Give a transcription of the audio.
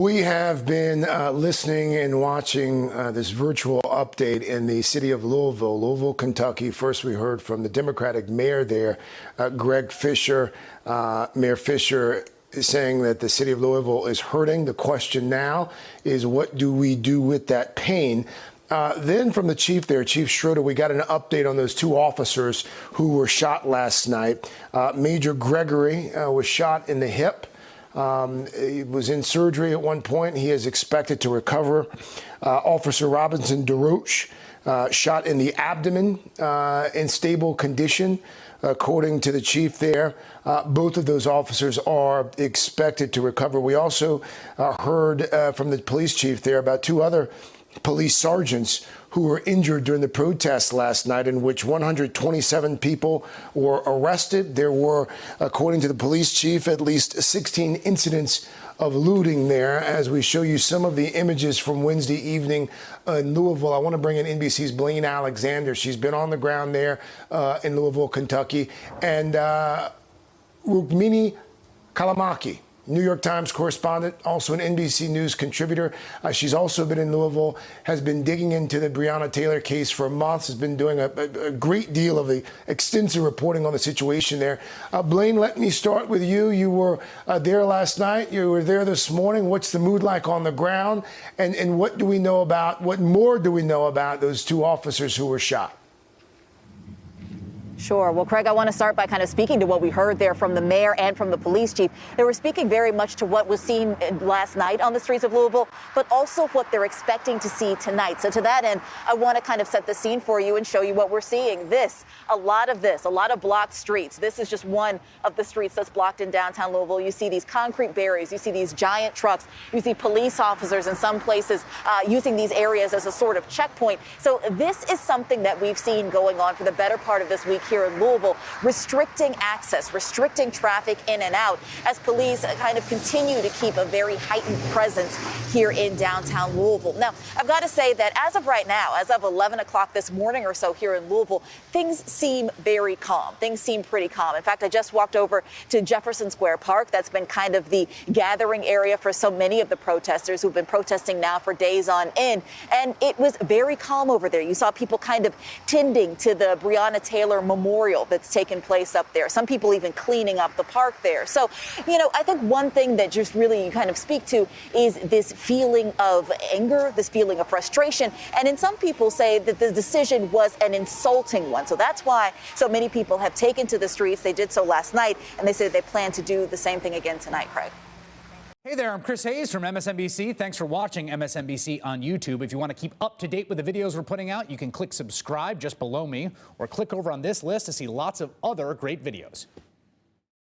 We have been listening and watching this virtual update in the city of Louisville, Kentucky. First, we heard from the Democratic mayor there, Greg Fisher. Mayor Fisher is saying that the city of Louisville is hurting. The question now is, what do we do with that pain? Then from the chief there, Chief Schroeder, we got an update on those two officers who were shot last night. Major Gregory was shot in the hip. He was in surgery at one point. He is expected to recover. Officer Robinson DeRoche shot in the abdomen in stable condition, according to the chief there. Both of those officers are expected to recover. We also heard from the police chief there about two other police sergeants who were injured during the protest last night, in which 127 people were arrested. There were, according to the police chief, at least 16 incidents of looting there. As we show you some of the images from Wednesday evening in Louisville, I want to bring in NBC's Blaine Alexander. She's been on the ground there in Louisville, Kentucky. And Rukmini Callimachi, New York Times correspondent, also an NBC News contributor. She's also been in Louisville, has been digging into the Breonna Taylor case for months, has been doing a great deal of the extensive reporting on the situation there. Blaine, let me start with you. You were there last night. You were there this morning. What's the mood like on the ground? And what do we know about, what more do we know about those two officers who were shot? Sure. Well, Craig, I want to start by kind of speaking to what we heard there from the mayor and from the police chief. They were speaking very much to what was seen last night on the streets of Louisville, but also what they're expecting to see tonight. So to that end, I want to kind of set the scene for you and show you what we're seeing. A lot of blocked streets. This is just one of the streets that's blocked in downtown Louisville. You see these concrete barriers. You see these giant trucks. You see police officers in some places using these areas as a sort of checkpoint. So this is something that we've seen going on for the better part of this week here in Louisville, restricting access, restricting traffic in and out as police kind of continue to keep a very heightened presence here in downtown Louisville. Now, I've got to say that as of right now, as of 11 o'clock this morning or so here in Louisville, things seem very calm. Things seem pretty calm. In fact, I just walked over to Jefferson Square Park. That's been kind of the gathering area for so many of the protesters who've been protesting now for days on end. And it was very calm over there. You saw people kind of tending to the Breonna Taylor memorial that's taken place up there. Some people even cleaning up the park there. So, I think one thing that just really you kind of speak to is this feeling of anger, this feeling of frustration. And in some people say that the decision was an insulting one. So that's why so many people have taken to the streets. They did so last night, and they said they plan to do the same thing again tonight, Craig. Hey there, I'm Chris Hayes from MSNBC. Thanks for watching MSNBC on YouTube. If you want to keep up to date with the videos we're putting out, you can click subscribe just below me or click over on this list to see lots of other great videos.